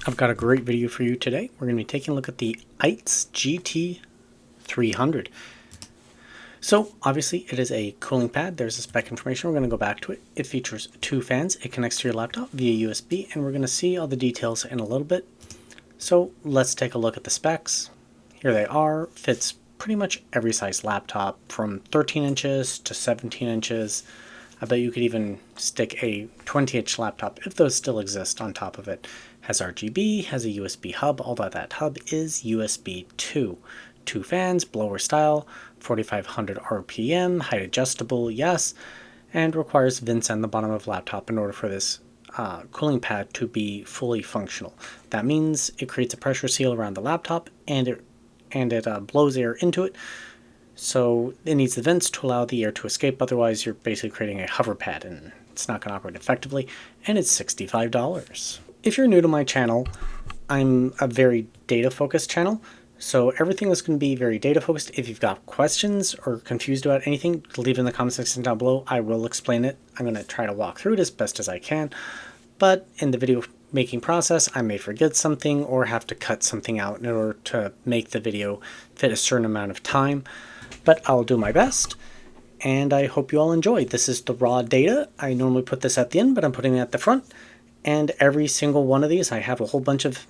I've got a great video for you today. We're going to be taking a look at the ITES GT300. So obviously it is a cooling pad. There's the spec information. We're going to go back to it. It features 2 fans. It connects to your laptop via USB, and we're going to see all the details in a little bit. So let's take a look at the specs. Here they are. Fits pretty much every size laptop from 13 inches to 17 inches. I bet you could even stick a 20-inch laptop, if those still exist, on top of it. Has RGB, has a USB hub, although that hub is USB 2. 2 fans, blower style, 4500 RPM, height adjustable, yes, and requires vents on the bottom of the laptop in order for this cooling pad to be fully functional. That means it creates a pressure seal around the laptop, and it blows air into it. So it needs the vents to allow the air to escape, otherwise you're basically creating a hover pad and it's not going to operate effectively, and it's $65. If you're new to my channel, I'm a very data focused channel, so everything is going to be very data focused. If you've got questions or confused about anything, leave in the comment section down below. I will explain it. I'm going to try to walk through it as best as I can, but in the video making process I may forget something or have to cut something out in order to make the video fit a certain amount of time. But I'll do my best, and I hope you all enjoy. This is the raw data. I normally put this at the end, but I'm putting it at the front. And every single one of these, I have a whole bunch of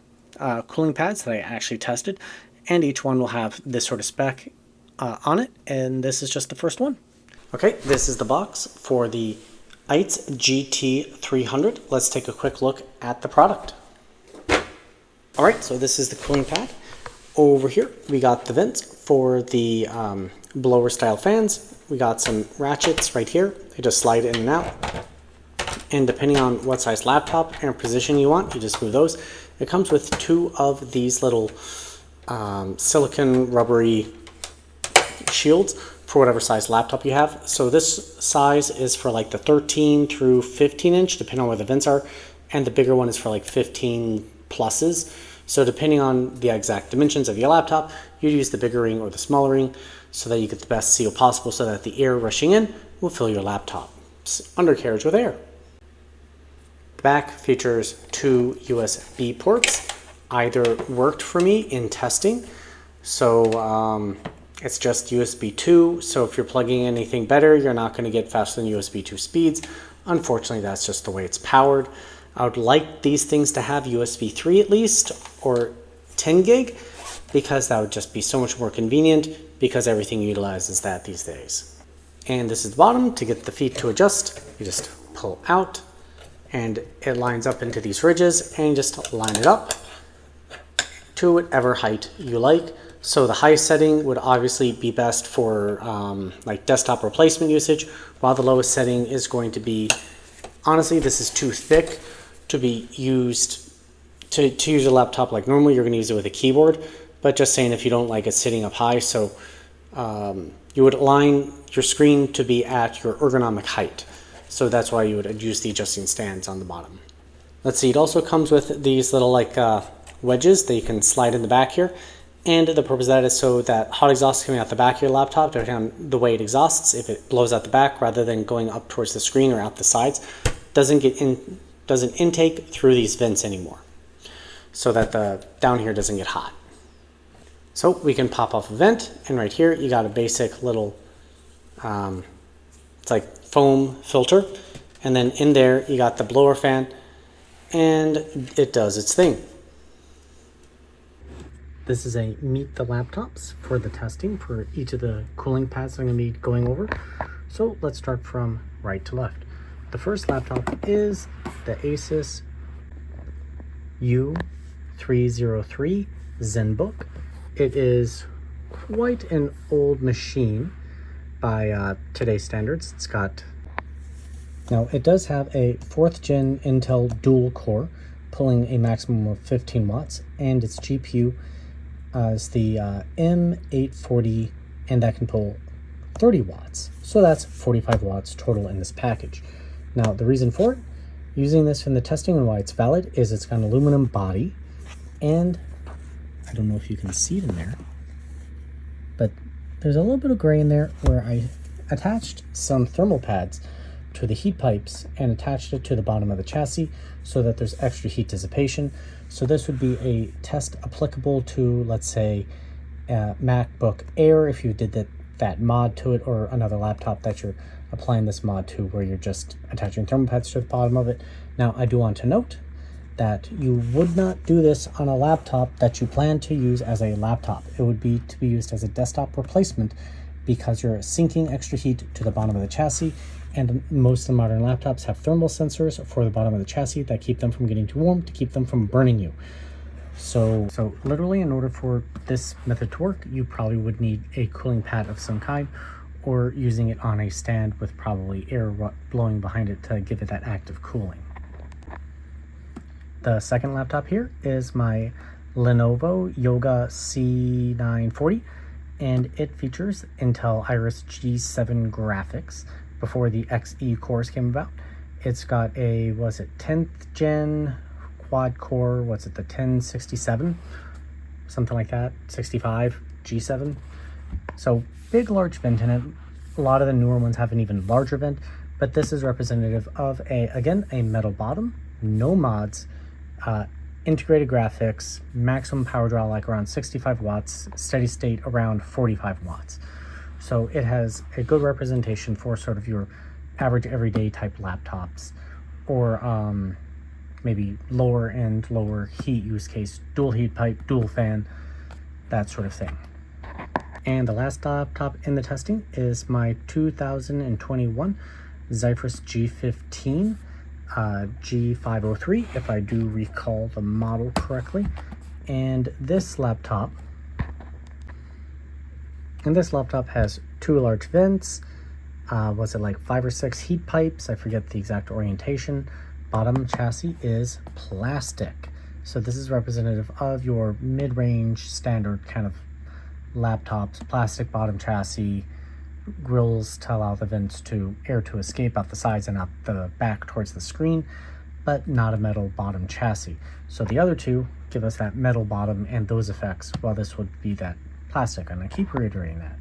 cooling pads that I actually tested, and each one will have this sort of spec on it, and this is just the first one. Okay, this is the box for the ITES GT300. Let's take a quick look at the product. All right, so this is the cooling pad. Over here, we got the vents for the blower style fans. We got some ratchets right here. They just slide in and out. And depending on what size laptop and position you want, you just move those. It comes with 2 of these little silicone rubbery shields for whatever size laptop you have. So this size is for like the 13 through 15 inch, depending on where the vents are. And the bigger one is for like 15 pluses. So depending on the exact dimensions of your laptop, you'd use the bigger ring or the smaller ring so that you get the best seal possible so that the air rushing in will fill your laptop's undercarriage with air. The back features 2 USB ports. Either worked for me in testing, so it's just USB 2, so if you're plugging anything better, you're not going to get faster than USB 2 speeds. Unfortunately, that's just the way it's powered. I would like these things to have USB 3 at least, or 10 gig, because that would just be so much more convenient, because everything utilizes that these days. And this is the bottom. To get the feet to adjust, you just pull out, and it lines up into these ridges, and you just line it up to whatever height you like. So the high setting would obviously be best for like desktop replacement usage, while the lowest setting is going to be, honestly, this is too thick to be used to use a laptop like normally you're going to use it with a keyboard, but just saying if you don't like it sitting up high, so you would align your screen to be at your ergonomic height. So that's why you would use the adjusting stands on the bottom. Let's see, it also comes with these little like wedges that you can slide in the back here, and the purpose of that is so that hot exhaust coming out the back of your laptop, depending on the way it exhausts, if it blows out the back rather than going up towards the screen or out the sides, doesn't intake through these vents anymore, so that the down here doesn't get hot. So we can pop off a vent, and right here you got a basic little it's like foam filter, and then in there you got the blower fan, and it does its thing. This is a meet the laptops for the testing for each of the cooling pads I'm going to be going over. So let's start from right to left. The first laptop is the Asus U303 ZenBook. It is quite an old machine by today's standards. Now it does have a 4th gen Intel dual core pulling a maximum of 15 watts, and its GPU is the M840, and that can pull 30 watts. So that's 45 watts total in this package. Now the reason for it, using this in the testing and why it's valid, is it's got an aluminum body, and I don't know if you can see it in there, but there's a little bit of gray in there where I attached some thermal pads to the heat pipes and attached it to the bottom of the chassis so that there's extra heat dissipation. So this would be a test applicable to, let's say, MacBook Air, if you did that mod to it, or another laptop that you're applying this mod to, where you're just attaching thermal pads to the bottom of it. Now, I do want to note that you would not do this on a laptop that you plan to use as a laptop. It would be to be used as a desktop replacement, because you're sinking extra heat to the bottom of the chassis, and most of the modern laptops have thermal sensors for the bottom of the chassis that keep them from getting too warm, to keep them from burning you. So literally, in order for this method to work, you probably would need a cooling pad of some kind, or using it on a stand with probably air blowing behind it to give it that active cooling. The second laptop here is my Lenovo Yoga C940, and it features Intel Iris G7 graphics before the Xe cores came about. It's got a, 10th gen quad core, the 1067, something like that, 65 G7. So big, large vent in it. A lot of the newer ones have an even larger vent, but this is representative of a metal bottom, no mods, integrated graphics, maximum power draw like around 65 watts, steady state around 45 watts. So it has a good representation for sort of your average everyday type laptops, or maybe lower end, lower heat use case, dual heat pipe, dual fan, that sort of thing. And the last laptop in the testing is my 2021 Zephyrus G15 G503, if I do recall the model correctly. And this laptop has two large vents, like 5 or 6 heat pipes, I forget the exact orientation. Bottom chassis is plastic. So this is representative of your mid-range standard kind of laptops, plastic bottom chassis, grills to allow the vents to air to escape out the sides and out the back towards the screen, but not a metal bottom chassis. So the other two give us that metal bottom and those effects, while this would be that plastic, and I keep reiterating that.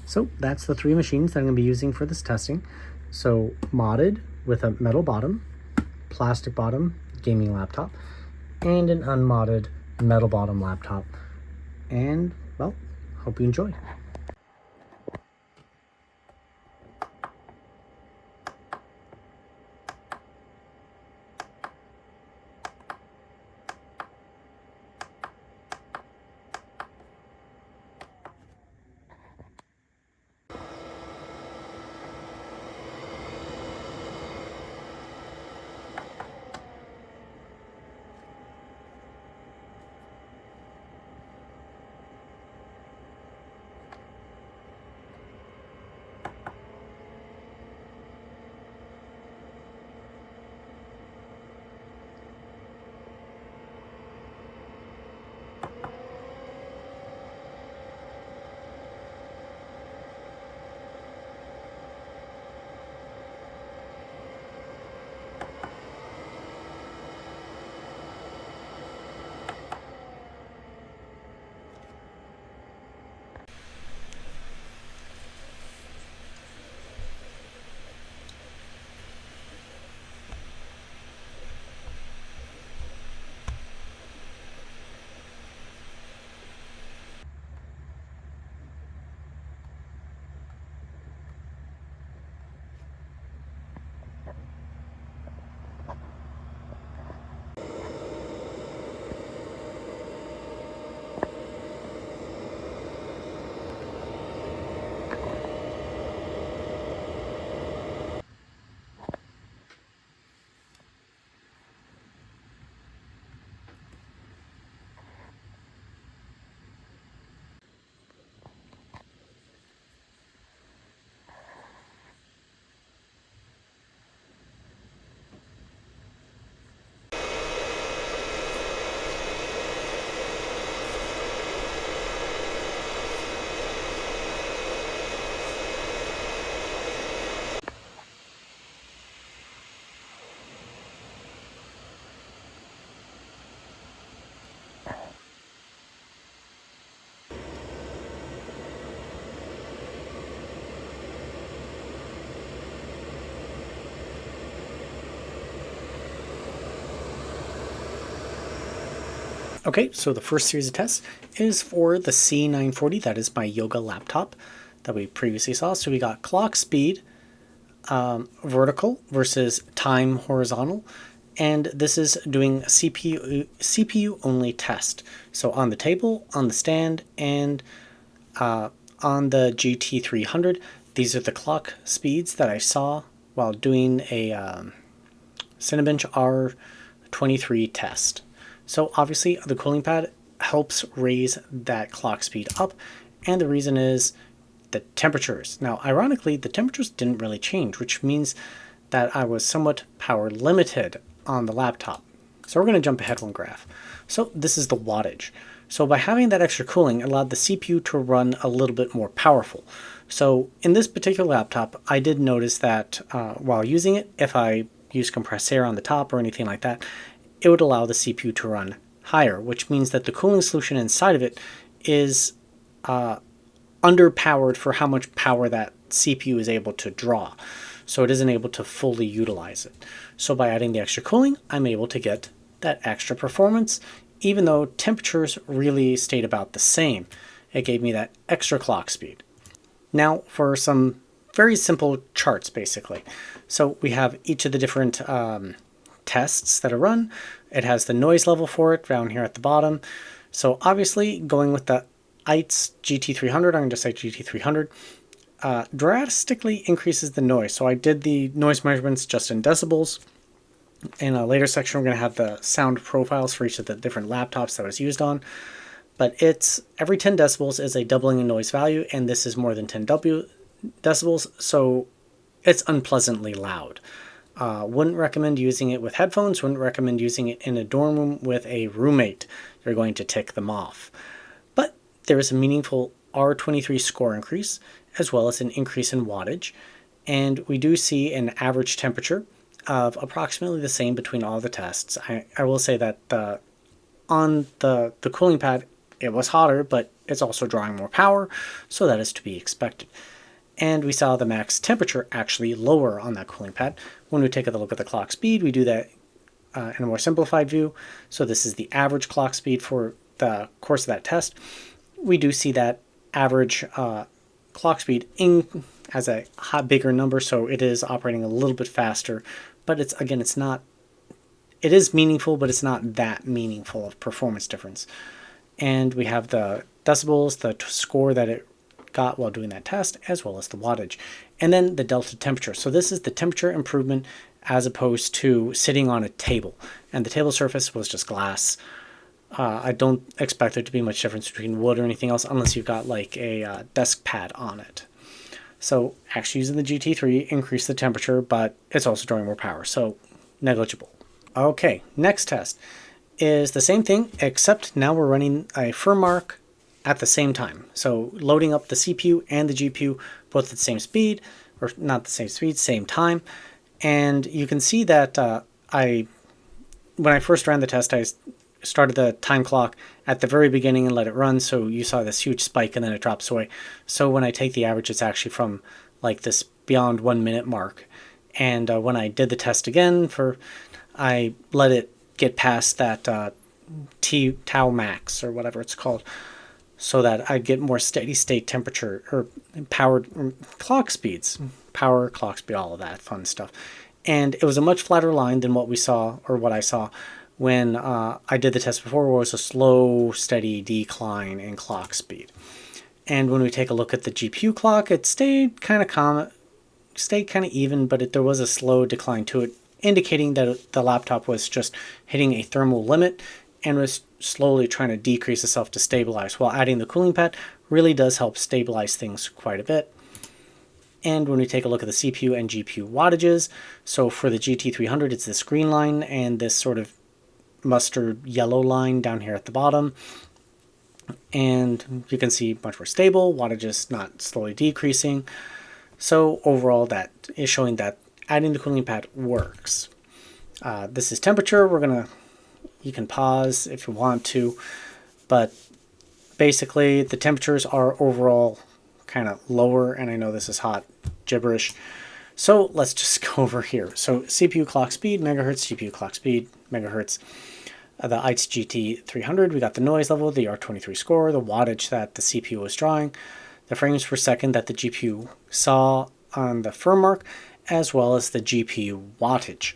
So that's the 3 machines that I'm going to be using for this testing. So modded with a metal bottom, plastic bottom gaming laptop, and an unmodded metal bottom laptop. And, well, hope you enjoy. Okay, so the first series of tests is for the C940, that is my yoga laptop that we previously saw. So we got clock speed vertical versus time horizontal, and this is doing a CPU only test. So on the table, on the stand, and on the GT300, these are the clock speeds that I saw while doing a Cinebench R23 test. So obviously the cooling pad helps raise that clock speed up, and the reason is the temperatures. Now ironically, the temperatures didn't really change, which means that I was somewhat power limited on the laptop. So we're going to jump ahead one graph. So this is the wattage. So by having that extra cooling, it allowed the CPU to run a little bit more powerful. So in this particular laptop, I did notice that while using it, if I use compressed air on the top or anything like that, it would allow the CPU to run higher, which means that the cooling solution inside of it is underpowered for how much power that CPU is able to draw. So it isn't able to fully utilize it. So by adding the extra cooling, I'm able to get that extra performance, even though temperatures really stayed about the same. It gave me that extra clock speed. Now for some very simple charts, basically. So we have each of the different tests that are run. It has the noise level for it down here at the bottom. So obviously going with the ITES GT300, I'm going to say GT300, drastically increases the noise. So I did the noise measurements just in decibels. In a later section, we're going to have the sound profiles for each of the different laptops that was used on. But it's every 10 decibels is a doubling in noise value, and this is more than 10 decibels, so it's unpleasantly loud. Wouldn't recommend using it with headphones, wouldn't recommend using it in a dorm room with a roommate. You're going to tick them off. But there is a meaningful R23 score increase, as well as an increase in wattage, and we do see an average temperature of approximately the same between all the tests. I will say that on the cooling pad, it was hotter, but it's also drawing more power, so that is to be expected. And we saw the max temperature actually lower on that cooling pad. When we take a look at the clock speed, we do that in a more simplified view. So this is the average clock speed for the course of that test. We do see that average clock speed as a bigger number, so it is operating a little bit faster. But it's not. It is meaningful, but it's not that meaningful of performance difference. And we have the decibels, the score that it got while doing that test, as well as the wattage. And then the delta temperature. So this is the temperature improvement as opposed to sitting on a table. And the table surface was just glass. I don't expect there to be much difference between wood or anything else unless you've got like a desk pad on it. So actually using the GT3 increased the temperature, but it's also drawing more power, so negligible. Okay, next test is the same thing, except now we're running a firmware at the same time. So loading up the CPU and the GPU both at the same speed, or not the same speed, same time. And you can see that when I first ran the test, I started the time clock at the very beginning and let it run, so you saw this huge spike and then it drops away. So when I take the average, it's actually from like this beyond 1 minute mark. And when I did the test again, I let it get past that tau max or whatever it's called, so that I'd get more steady state temperature or powered clock speeds, power, clock speed, all of that fun stuff. And it was a much flatter line than what we saw, or what I saw when I did the test before, where it was a slow, steady decline in clock speed. And when we take a look at the GPU clock, it stayed kind of even, but there was a slow decline to it, indicating that the laptop was just hitting a thermal limit and was slowly trying to decrease itself to stabilize, while adding the cooling pad really does help stabilize things quite a bit. And when we take a look at the CPU and GPU wattages, so for the GT300, it's this green line and this sort of mustard yellow line down here at the bottom. And you can see much more stable, wattage is not slowly decreasing. So overall, that is showing that adding the cooling pad works. This is temperature. You can pause if you want to, but basically the temperatures are overall kind of lower, and I know this is hot gibberish. So let's just go over here. So CPU clock speed, megahertz, GPU clock speed, megahertz. the ITS GT300, we got the noise level, the R23 score, the wattage that the CPU was drawing, the frames per second that the GPU saw on the firm mark, as well as the GPU wattage.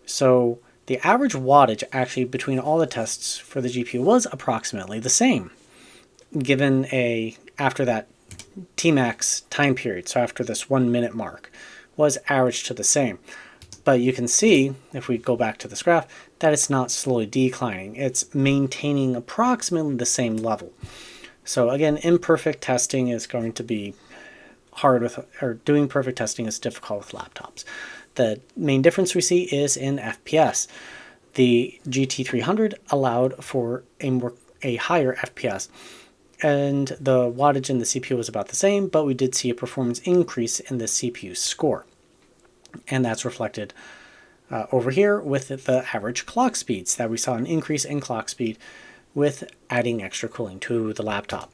So the average wattage actually between all the tests for the GPU was approximately the same, given after that Tmax time period, so after this 1 minute mark, was averaged to the same. But you can see, if we go back to this graph, that it's not slowly declining. It's maintaining approximately the same level. So again, imperfect testing is going to be hard with, or doing perfect testing is difficult with laptops. The main difference we see is in FPS. The GT300 allowed for a higher FPS, and the wattage in the CPU was about the same, but we did see a performance increase in the CPU score. And that's reflected over here with the average clock speeds, that we saw an increase in clock speed with adding extra cooling to the laptop.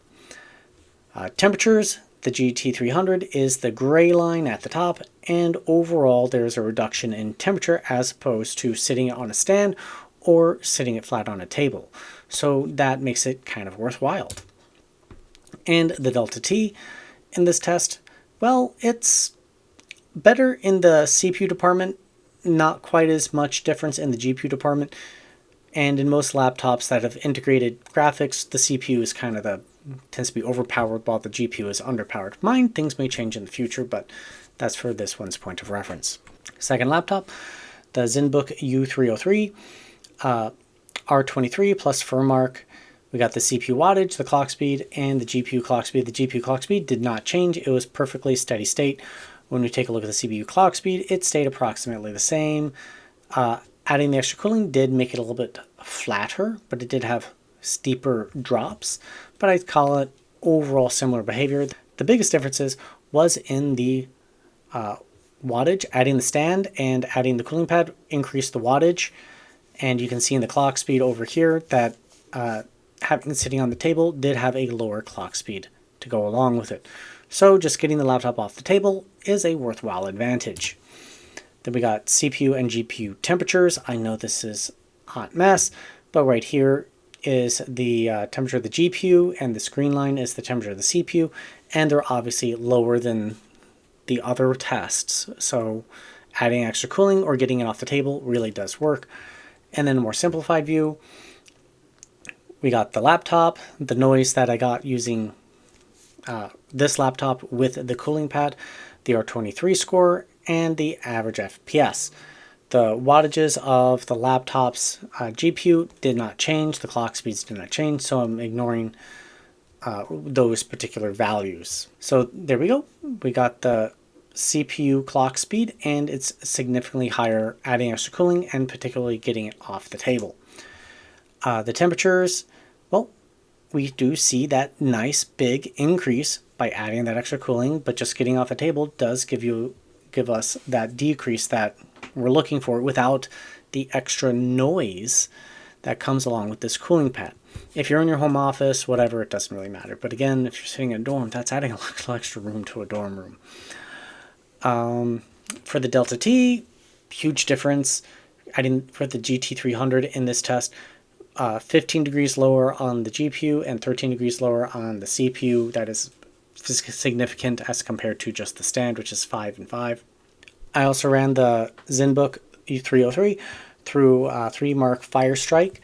Temperatures, the GT300 is the gray line at the top, and overall there's a reduction in temperature as opposed to sitting it on a stand or sitting it flat on a table. So that makes it kind of worthwhile. And the delta T in this test, well, it's better in the CPU department, not quite as much difference in the GPU department. And in most laptops that have integrated graphics, the CPU is kind of tends to be overpowered while the GPU is underpowered. Things may change in the future, but that's for this one's point of reference. Second laptop, the ZenBook U303, R23 plus firm mark. We got the CPU wattage, the clock speed, and the GPU clock speed. The GPU clock speed did not change. It was perfectly steady state. When we take a look at the CPU clock speed, it stayed approximately the same. Adding the extra cooling did make it a little bit flatter, but it did have steeper drops. But I'd call it overall similar behavior. The biggest differences was in the wattage. Adding the stand and adding the cooling pad increased the wattage. And you can see in the clock speed over here that having it sitting on the table did have a lower clock speed to go along with it. So just getting the laptop off the table is a worthwhile advantage. Then we got CPU and GPU temperatures. I know this is a hot mess, but right here is the temperature of the GPU, and this green line is the temperature of the CPU, and they're obviously lower than the other tests. So adding extra cooling or getting it off the table really does work. And then a more simplified view, we got the laptop, the noise that I got using this laptop with the cooling pad, the R23 score, and the average FPS. The wattages of the laptop's GPU did not change, the clock speeds did not change, so I'm ignoring those particular values. So there we go. We got the CPU clock speed, and it's significantly higher, adding extra cooling and particularly getting it off the table. The temperatures, well, we do see that nice big increase by adding that extra cooling, but just getting off the table does give us that decrease that we're looking for without the extra noise that comes along with this cooling pad. If you're in your home office, whatever, it doesn't really matter. But again, if you're sitting in a dorm, that's adding a little extra room to a dorm room. For the delta T, huge difference. Adding for the GT300 in this test, 15 degrees lower on the GPU and 13 degrees lower on the CPU. That is significant as compared to just the stand, which is 5 and 5. I also ran the ZenBook U303 through 3 Mark FireStrike,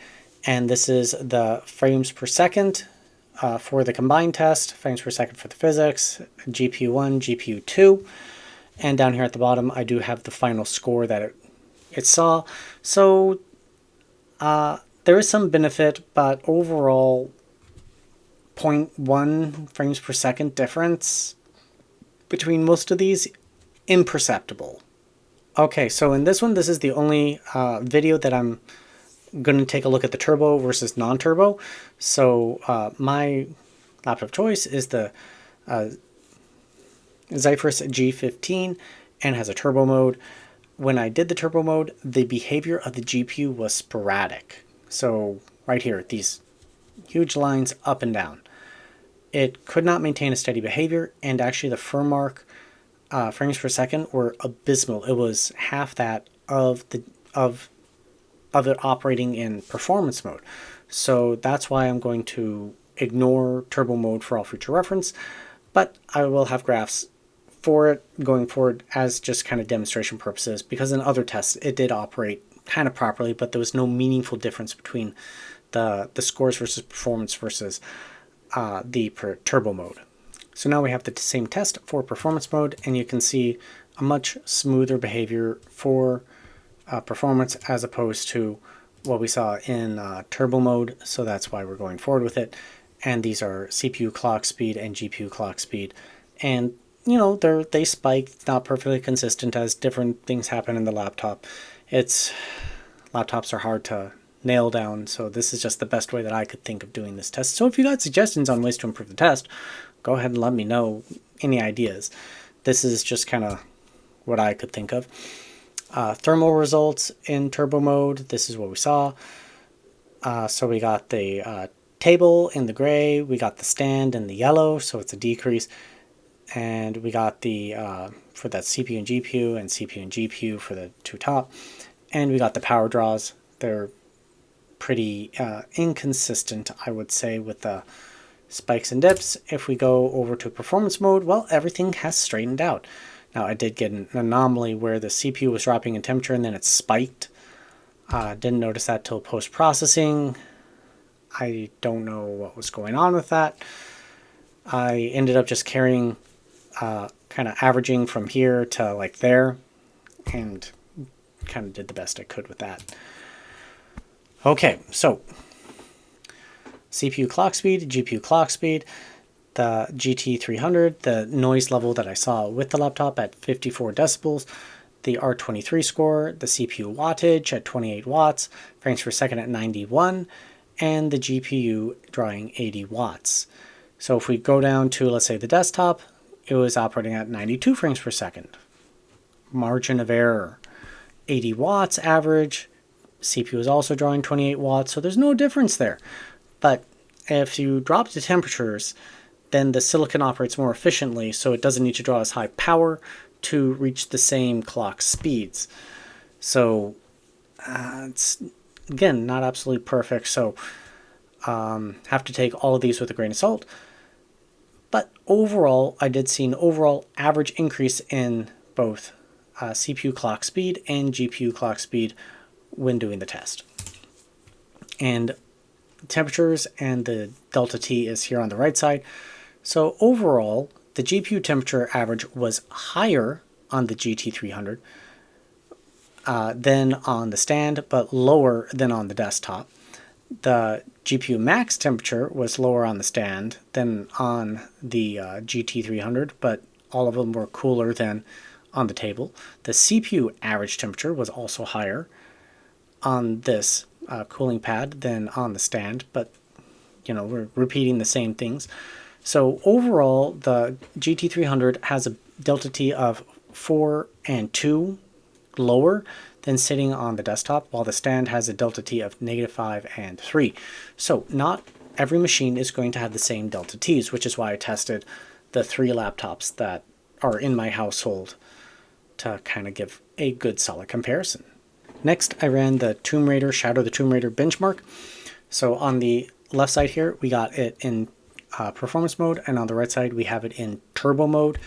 and this is the frames per second for the combined test, frames per second for the physics, GPU 1, GPU 2, and down here at the bottom I do have the final score that it saw. So there is some benefit, but overall 0.1 frames per second difference between most of these, imperceptible. Okay, so in this one, this is the only video that I'm going to take a look at the turbo versus non-turbo. So my laptop choice is the Zephyrus G15 and has a turbo mode. When I did the turbo mode, the behavior of the GPU was sporadic. So right here, these huge lines up and down. It could not maintain a steady behavior, and actually the firm mark frames per second were abysmal. It was half that of of it operating in performance mode. So that's why I'm going to ignore turbo mode for all future reference, but I will have graphs for it going forward as just kind of demonstration purposes, because in other tests it did operate kind of properly, but there was no meaningful difference between the scores versus performance versus the turbo mode. So now we have the same test for performance mode, and you can see a much smoother behavior for performance as opposed to what we saw in turbo mode. So that's why we're going forward with it. And these are CPU clock speed and GPU clock speed. And you know, they spike. It's not perfectly consistent as different things happen in the laptop. Laptops are hard to nail down, so this is just the best way that I could think of doing this test. So if you got suggestions on ways to improve the test, go ahead and let me know any ideas. This is just kind of what I could think of. Thermal results in turbo mode, this is what we saw. So we got the table in the gray, we got the stand in the yellow, so it's a decrease. And we got the, for that CPU and GPU and CPU and GPU for the two top. And we got the power draws. They're pretty inconsistent, I would say, with the spikes and dips. If we go over to performance mode, well, everything has straightened out. Now, I did get an anomaly where the CPU was dropping in temperature and then it spiked. Didn't notice that till post-processing. I don't know what was going on with that. I ended up just carrying, kind of averaging from here to like there, and kind of did the best I could with that. Okay, so CPU clock speed, GPU clock speed, the GT300, the noise level that I saw with the laptop at 54 decibels, the R23 score, the CPU wattage at 28 watts, frames per second at 91, and the GPU drawing 80 watts. So if we go down to, let's say, the desktop, it was operating at 92 frames per second. Margin of error, 80 watts average. CPU is also drawing 28 watts, so there's no difference there. But if you drop the temperatures, then the silicon operates more efficiently, so it doesn't need to draw as high power to reach the same clock speeds. So it's, again, not absolutely perfect, so have to take all of these with a grain of salt. But overall, I did see an overall average increase in both CPU clock speed and GPU clock speed when doing the test. And temperatures and the delta T is here on the right side. So overall, the GPU temperature average was higher on the GT300 than on the stand, but lower than on the desktop. The GPU max temperature was lower on the stand than on the GT300, but all of them were cooler than on the table. The CPU average temperature was also higher on this cooling pad than on the stand, but you know, we're repeating the same things. So overall, the GT300 has a delta T of 4 and 2 lower than sitting on the desktop, while the stand has a delta T of -5 and 3. So not every machine is going to have the same delta Ts, which is why I tested the 3 laptops that are in my household to kind of give a good solid comparison. Next, I ran the Tomb Raider, Shadow of the Tomb Raider benchmark. So on the left side here, we got it in performance mode, and on the right side, we have it in turbo mode.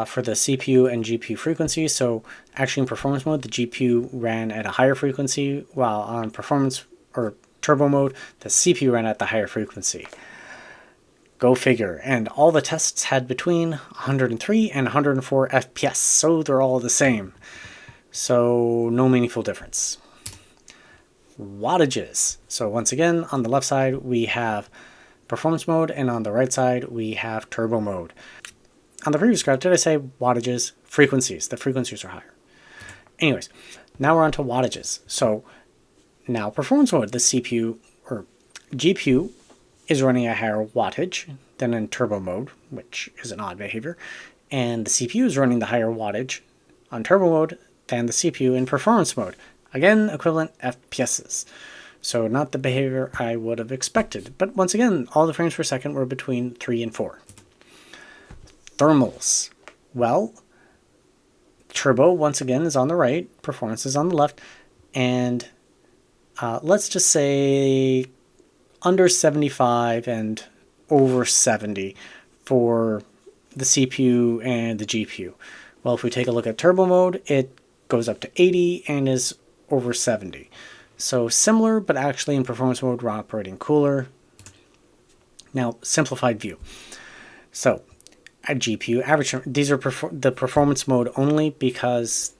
For the CPU and GPU frequency. So actually in performance mode, the GPU ran at a higher frequency, while on performance or turbo mode, the CPU ran at the higher frequency. Go figure. And all the tests had between 103 and 104 FPS, so they're all the same. So no meaningful difference. Wattages. So once again, on the left side, we have performance mode, and on the right side, we have turbo mode. On the previous graph, did I say wattages? Frequencies. The frequencies are higher. Anyways, now we're on to wattages. So now performance mode, the CPU or GPU is running a higher wattage than in turbo mode, which is an odd behavior. And the CPU is running the higher wattage on turbo mode than the CPU in performance mode. Again, equivalent FPSs. So not the behavior I would have expected. But once again, all the frames per second were between 3 and 4. Thermals. Well, turbo once again is on the right, performance is on the left, and let's just say under 75 and over 70 for the CPU and the GPU. Well, if we take a look at turbo mode, it goes up to 80 and is over 70. So similar, but actually in performance mode, we're operating cooler. Now, simplified view. So at GPU average, these are the performance mode only because,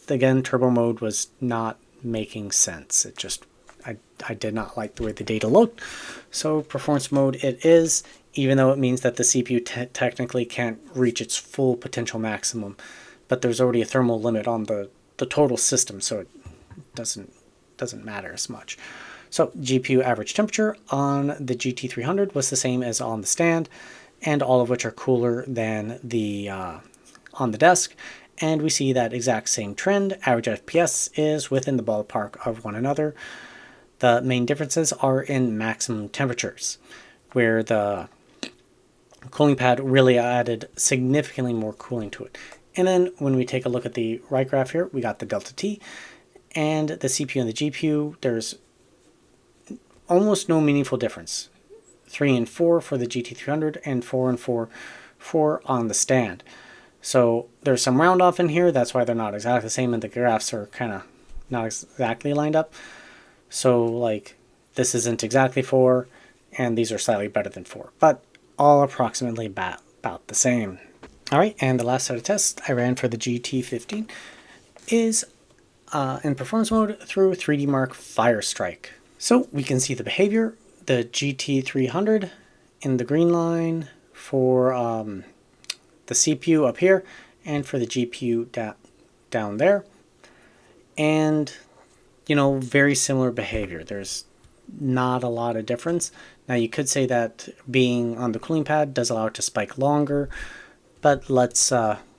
again, turbo mode was not making sense. It just, I did not like the way the data looked. So performance mode it is, even though it means that the CPU technically can't reach its full potential maximum. But there's already a thermal limit on the total system, so it doesn't matter as much. So GPU average temperature on the GT300 was the same as on the stand, and all of which are cooler than the on the desk. And we see that exact same trend. Average FPS is within the ballpark of one another. The main differences are in maximum temperatures, where the cooling pad really added significantly more cooling to it. And then when we take a look at the right graph here, we got the delta T and the CPU and the GPU. There's almost no meaningful difference. 3 and 4 for the GT300 and 4 and 4 on the stand. So there's some round off in here. That's why they're not exactly the same, and the graphs are kind of not exactly lined up. So like this isn't exactly 4, and these are slightly better than 4, but all approximately about the same. All right, and the last set of tests I ran for the GT15 is in performance mode through 3D Mark FireStrike. So we can see the behavior, the GT300 in the green line for the CPU up here, and for the GPU down there. And, you know, very similar behavior. There's not a lot of difference. Now you could say that being on the cooling pad does allow it to spike longer, but let's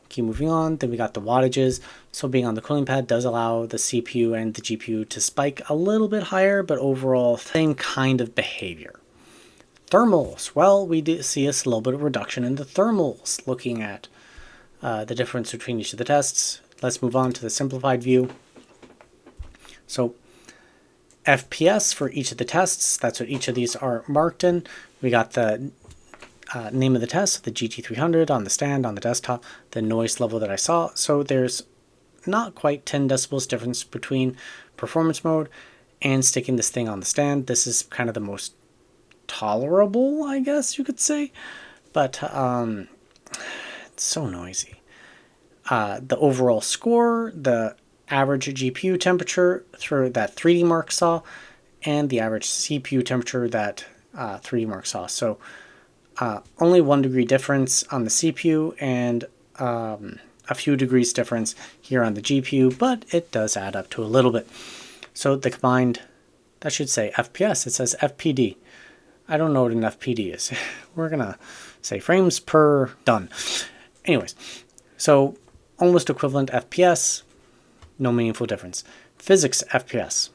keep moving on. Then we got the wattages. So being on the cooling pad does allow the CPU and the GPU to spike a little bit higher, but overall same kind of behavior. Thermals. Well, we do see a little bit of reduction in the thermals looking at the difference between each of the tests. Let's move on to the simplified view. So FPS for each of the tests, that's what each of these are marked in. We got the name of the test, the GT300 on the stand, on the desktop, the noise level that I saw. So there's not quite 10 decibels difference between performance mode and sticking this thing on the stand. This is kind of the most tolerable, I guess you could say, but it's so noisy. The overall score, the average GPU temperature through that 3D Mark saw, and the average CPU temperature that 3D Mark saw. So only 1 degree difference on the CPU and a few degrees difference here on the GPU, but it does add up to a little bit. So the combined, that should say FPS, it says FPD. I don't know what an FPD is. We're gonna say frames per done. Anyways, so almost equivalent FPS, no meaningful difference. Physics FPS,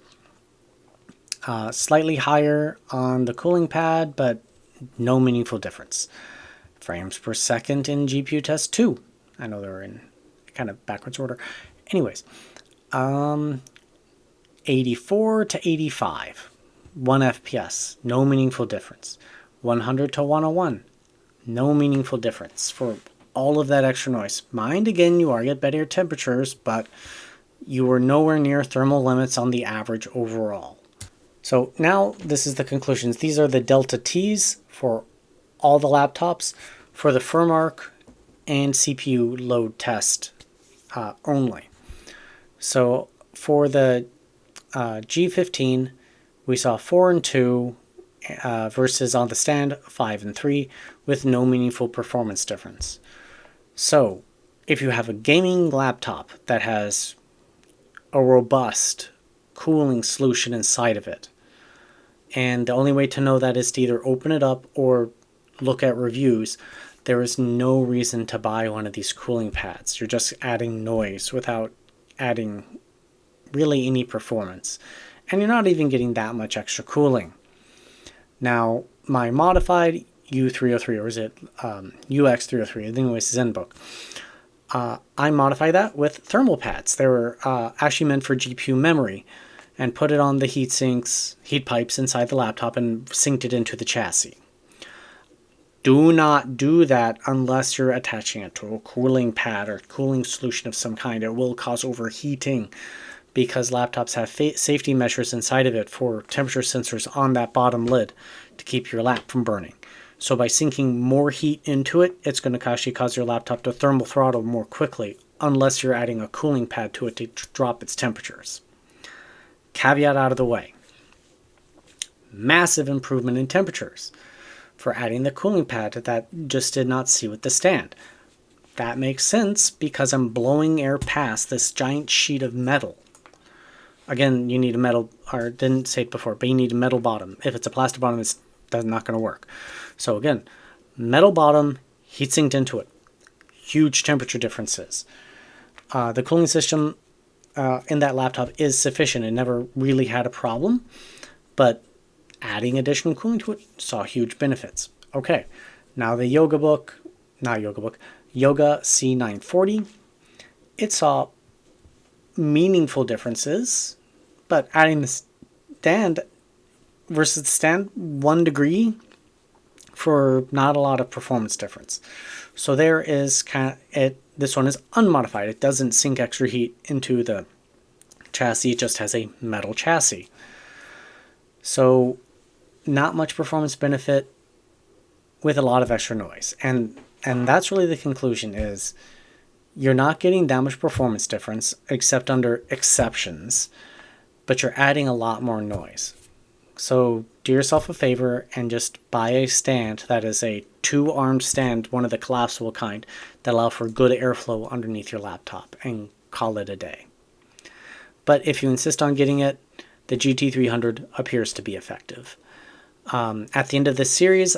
slightly higher on the cooling pad, but no meaningful difference. Frames per second in GPU test 2. I know they're in kind of backwards order. Anyways, 84 to 85, 1 FPS, no meaningful difference. 100 to 101, no meaningful difference for all of that extra noise. Mind, again, you are at better temperatures, but you are nowhere near thermal limits on the average overall. So now this is the conclusions. These are the delta T's for all the laptops for the FireStrike and CPU load test only. So for the G15, we saw 4 and 2 versus on the stand 5 and 3 with no meaningful performance difference. So if you have a gaming laptop that has a robust cooling solution inside of it, and the only way to know that is to either open it up or look at reviews, there is no reason to buy one of these cooling pads. You're just adding noise without adding really any performance. And you're not even getting that much extra cooling. Now, my modified U303, or is it UX303, I think it was ZenBook, I modified that with thermal pads. They were actually meant for GPU memory. and put it on the heat sinks, heat pipes inside the laptop and synced it into the chassis. Do not do that unless you're attaching it to a cooling pad or cooling solution of some kind. It will cause overheating because laptops have safety measures inside of it for temperature sensors on that bottom lid to keep your lap from burning. So by sinking more heat into it, it's going to actually cause your laptop to thermal throttle more quickly unless you're adding a cooling pad to it to drop its temperatures. Caveat out of the way. Massive improvement in temperatures for adding the cooling pad that just did not see with the stand. That makes sense because I'm blowing air past this giant sheet of metal. Again, you need a metal, or didn't say it before, but you need a metal bottom. If it's a plastic bottom, it's not going to work. So again, metal bottom, heat sinked into it. Huge temperature differences. The cooling system in that laptop is sufficient. It never really had a problem, but adding additional cooling to it saw huge benefits. Okay, now the Yoga C940, it saw meaningful differences, but adding the stand versus the stand 1 degree for not a lot of performance difference. So there is this one is unmodified. It doesn't sink extra heat into the chassis. It just has a metal chassis. So not much performance benefit with a lot of extra noise. And that's really the conclusion is you're not getting that much performance difference except under exceptions, but you're adding a lot more noise. So do yourself a favor and just buy a stand that is a 2-armed stand, one of the collapsible kind, that allow for good airflow underneath your laptop and call it a day. But if you insist on getting it, the GT300 appears to be effective. At the end of this series,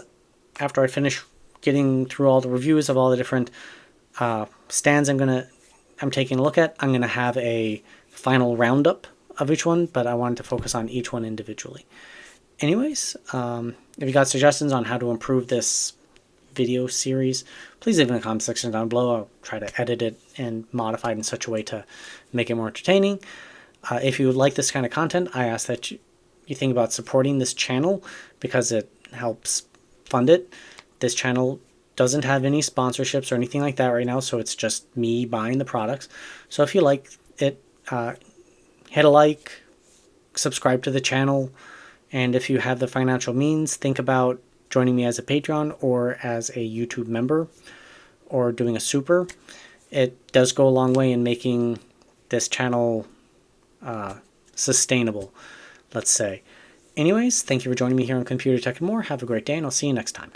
after I finish getting through all the reviews of all the different stands I'm taking a look at, I'm going to have a final roundup of each one, but I wanted to focus on each one individually. Anyways, if you got suggestions on how to improve this video series, please leave in the comment section down below. I'll try to edit it and modify it in such a way to make it more entertaining. If you would like this kind of content, I ask that you think about supporting this channel because it helps fund it. This channel doesn't have any sponsorships or anything like that right now, so it's just me buying the products. So if you like it, hit a like, subscribe to the channel, and if you have the financial means, think about joining me as a Patreon or as a YouTube member or doing a super. It does go a long way in making this channel sustainable, let's say. Anyways, thank you for joining me here on Computer Tech and More. Have a great day, and I'll see you next time.